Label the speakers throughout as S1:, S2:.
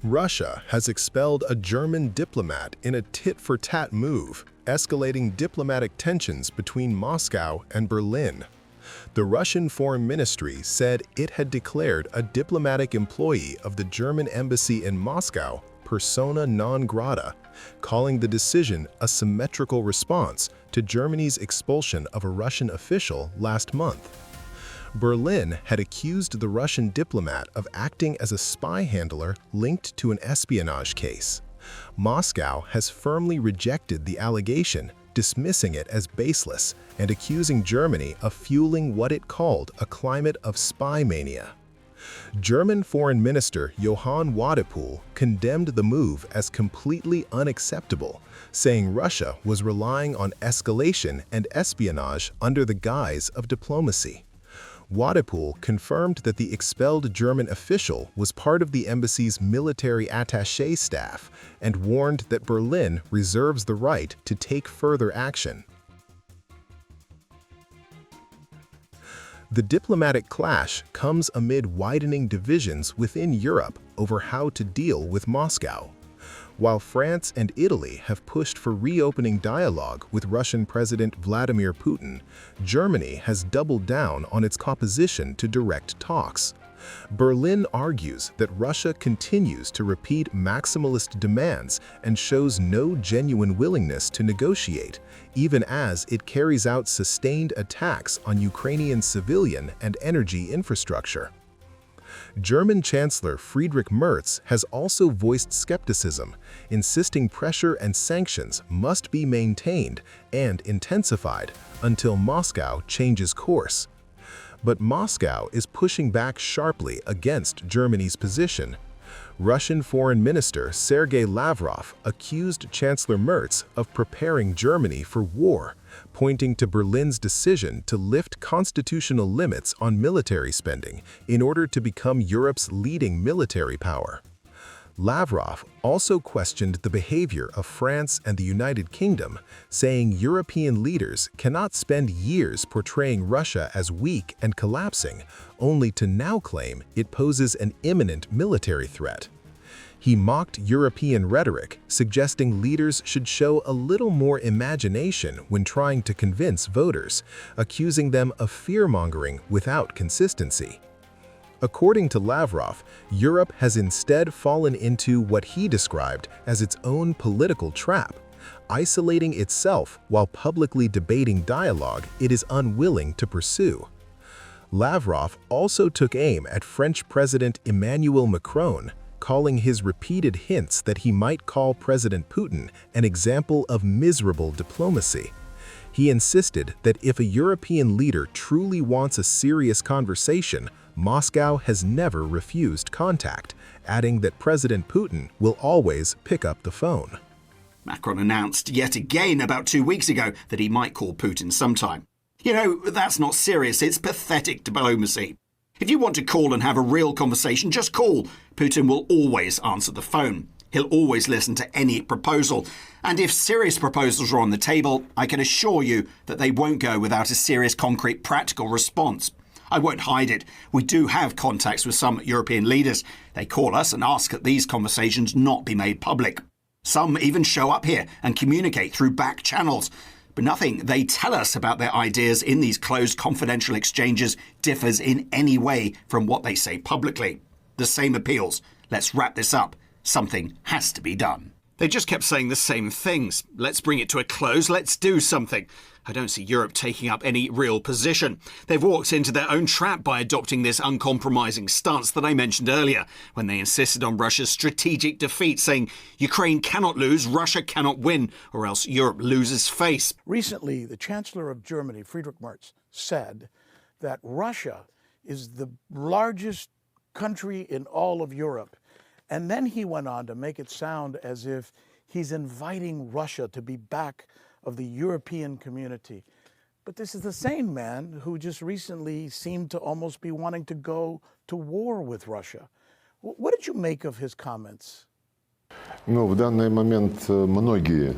S1: Russia has expelled a German diplomat in a tit-for-tat move, escalating diplomatic tensions between Moscow and Berlin. The Russian Foreign Ministry said it had declared a diplomatic employee of the German embassy in Moscow persona non grata, calling the decision a symmetrical response to Germany's expulsion of a Russian official last month. Berlin had accused the Russian diplomat of acting as a spy handler linked to an espionage case. Moscow has firmly rejected the allegation, dismissing it as baseless and accusing Germany of fueling what it called a climate of spy mania. German Foreign Minister Johann Wadepool condemned the move as completely unacceptable, saying Russia was relying on escalation and espionage under the guise of diplomacy. Wadepool confirmed that the expelled German official was part of the embassy's military attaché staff and warned that Berlin reserves the right to take further action. The diplomatic clash comes amid widening divisions within Europe over how to deal with Moscow. While France and Italy have pushed for reopening dialogue with Russian President Vladimir Putin, Germany has doubled down on its opposition to direct talks. Berlin argues that Russia continues to repeat maximalist demands and shows no genuine willingness to negotiate, even as it carries out sustained attacks on Ukrainian civilian and energy infrastructure. German Chancellor Friedrich Merz has also voiced skepticism, insisting pressure and sanctions must be maintained and intensified until Moscow changes course. But Moscow is pushing back sharply against Germany's position. Russian Foreign Minister Sergey Lavrov accused Chancellor Merz of preparing Germany for war, pointing to Berlin's decision to lift constitutional limits on military spending in order to become Europe's leading military power. Lavrov also questioned the behavior of France and the United Kingdom, saying European leaders cannot spend years portraying Russia as weak and collapsing, only to now claim it poses an imminent military threat. He mocked European rhetoric, suggesting leaders should show a little more imagination when trying to convince voters, accusing them of fear-mongering without consistency. According to Lavrov, Europe has instead fallen into what he described as its own political trap, isolating itself while publicly debating dialogue it is unwilling to pursue. Lavrov also took aim at French President Emmanuel Macron, calling his repeated hints that he might call President Putin an example of miserable diplomacy. He insisted that if a European leader truly wants a serious conversation, Moscow has never refused contact, adding that President Putin will always pick up the phone.
S2: Macron announced yet again about 2 weeks ago that he might call Putin sometime. You know, that's not serious, it's pathetic diplomacy. If you want to call and have a real conversation, just call. Putin will always answer the phone. He'll always listen to any proposal. And if serious proposals are on the table, I can assure you that they won't go without a serious, concrete, practical response. I won't hide it. We do have contacts with some European leaders. They call us and ask that these conversations not be made public. Some even show up here and communicate through back channels. But nothing they tell us about their ideas in these closed confidential exchanges differs in any way from what they say publicly. The same appeals. Let's wrap this up. Something has to be done. They just kept saying the same things. Let's bring it to a close. Let's do something. I don't see Europe taking up any real position. They've walked into their own trap by adopting this uncompromising stance that I mentioned earlier, when they insisted on Russia's strategic defeat, saying Ukraine cannot lose, Russia cannot win, or else Europe loses face.
S3: Recently, the Chancellor of Germany, Friedrich Merz, said that Russia is the largest country in all of Europe. And then he went on to make it sound as if he's inviting Russia to be back of the European community. But this is the same man who just recently seemed to almost be wanting to go to war with Russia. What did you make of his comments?
S4: В данный момент многие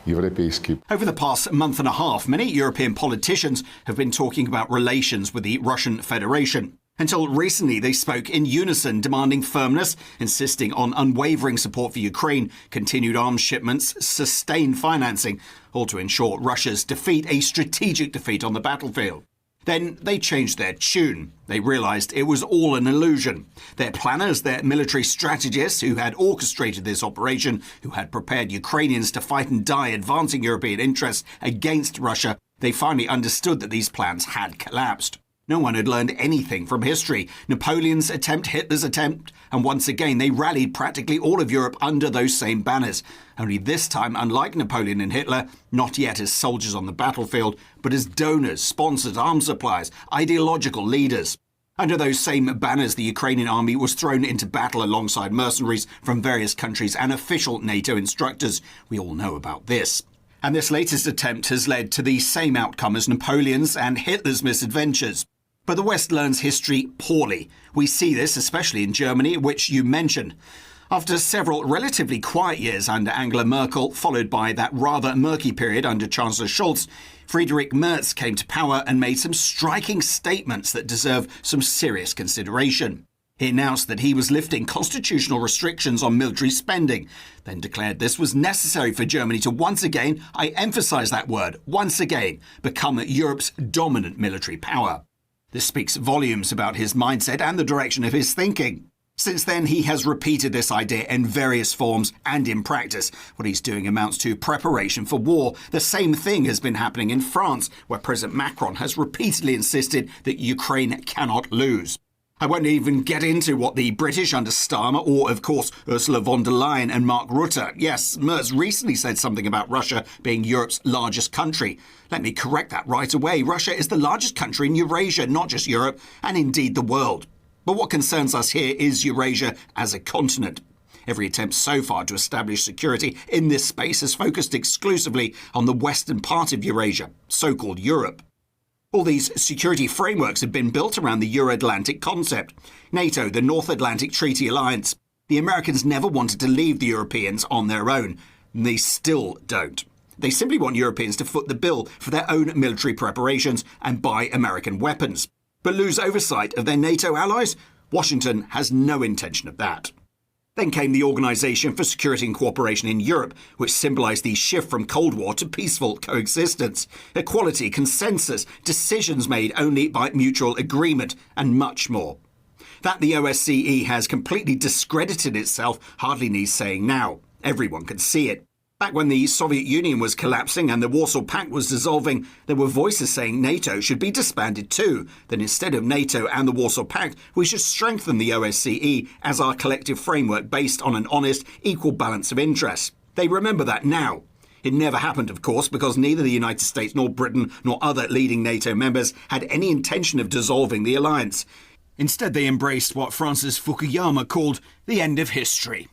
S4: европейские.
S2: Over the past month and a half, many European politicians have been talking about relations with the Russian Federation. Until recently, they spoke in unison, demanding firmness, insisting on unwavering support for Ukraine, continued arms shipments, sustained financing, all to ensure Russia's defeat, a strategic defeat on the battlefield. Then they changed their tune. They realized it was all an illusion. Their planners, their military strategists who had orchestrated this operation, who had prepared Ukrainians to fight and die advancing European interests against Russia, they finally understood that these plans had collapsed. No one had learned anything from history. Napoleon's attempt, Hitler's attempt, and once again they rallied practically all of Europe under those same banners. Only this time, unlike Napoleon and Hitler, not yet as soldiers on the battlefield, but as donors, sponsors, arms suppliers, ideological leaders. Under those same banners, the Ukrainian army was thrown into battle alongside mercenaries from various countries and official NATO instructors. We all know about this. And this latest attempt has led to the same outcome as Napoleon's and Hitler's misadventures. But the West learns history poorly. We see this especially in Germany, which you mentioned. After several relatively quiet years under Angela Merkel, followed by that rather murky period under Chancellor Scholz, Friedrich Merz came to power and made some striking statements that deserve some serious consideration. He announced that he was lifting constitutional restrictions on military spending, then declared this was necessary for Germany to once again, I emphasize that word, once again, become Europe's dominant military power. This speaks volumes about his mindset and the direction of his thinking. Since then, he has repeated this idea in various forms and in practice. What he's doing amounts to preparation for war. The same thing has been happening in France, where President Macron has repeatedly insisted that Ukraine cannot lose. I won't even get into what the British under Starmer, or of course Ursula von der Leyen and Mark Rutte. Yes, Merz recently said something about Russia being Europe's largest country. Let me correct that right away. Russia is the largest country in Eurasia, not just Europe, and indeed the world. But what concerns us here is Eurasia as a continent. Every attempt so far to establish security in this space has focused exclusively on the western part of Eurasia, so-called Europe. All these security frameworks have been built around the Euro-Atlantic concept. NATO, the North Atlantic Treaty Alliance. The Americans never wanted to leave the Europeans on their own, and they still don't. They simply want Europeans to foot the bill for their own military preparations and buy American weapons. But lose oversight of their NATO allies? Washington has no intention of that. Then came the Organisation for Security and Cooperation in Europe, which symbolised the shift from Cold War to peaceful coexistence, equality, consensus, decisions made only by mutual agreement, and much more. That the OSCE has completely discredited itself hardly needs saying now. Everyone can see it. Back when the Soviet Union was collapsing and the Warsaw Pact was dissolving, there were voices saying NATO should be disbanded too, that instead of NATO and the Warsaw Pact, we should strengthen the OSCE as our collective framework based on an honest, equal balance of interests. They remember that now. It never happened, of course, because neither the United States nor Britain nor other leading NATO members had any intention of dissolving the alliance. Instead, they embraced what Francis Fukuyama called the end of history.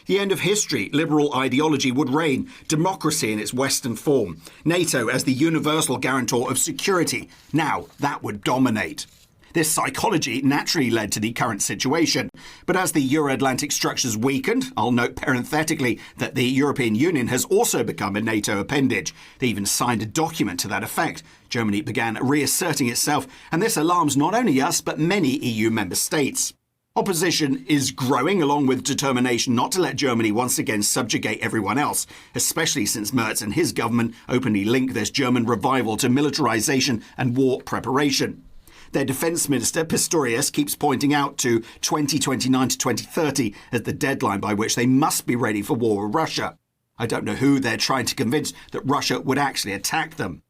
S2: The end of history, liberal ideology would reign, democracy in its Western form, NATO as the universal guarantor of security. Now, that would dominate. This psychology naturally led to the current situation. But as the Euro-Atlantic structures weakened, I'll note parenthetically that the European Union has also become a NATO appendage. They even signed a document to that effect. Germany began reasserting itself, and this alarms not only us, but many EU member states. Opposition is growing, along with determination not to let Germany once again subjugate everyone else, especially since Merz and his government openly link this German revival to militarization and war preparation. Their defense minister, Pistorius, keeps pointing out to 2029 to 2030 as the deadline by which they must be ready for war with Russia. I don't know who they're trying to convince that Russia would actually attack them.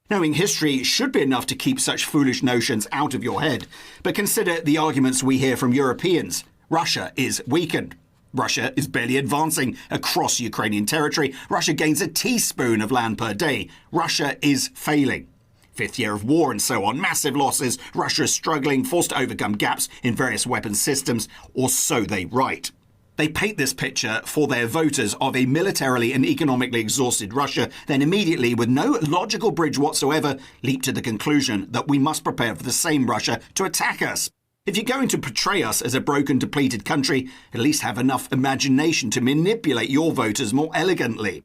S2: Knowing history should be enough to keep such foolish notions out of your head. But consider the arguments we hear from Europeans. Russia is weakened. Russia is barely advancing across Ukrainian territory. Russia gains a teaspoon of land per day. Russia is failing. Fifth year of war and so on. Massive losses. Russia is struggling, forced to overcome gaps in various weapons systems, or so they write. They paint this picture for their voters of a militarily and economically exhausted Russia, then immediately, with no logical bridge whatsoever, leap to the conclusion that we must prepare for the same Russia to attack us. If you're going to portray us as a broken, depleted country, at least have enough imagination to manipulate your voters more elegantly.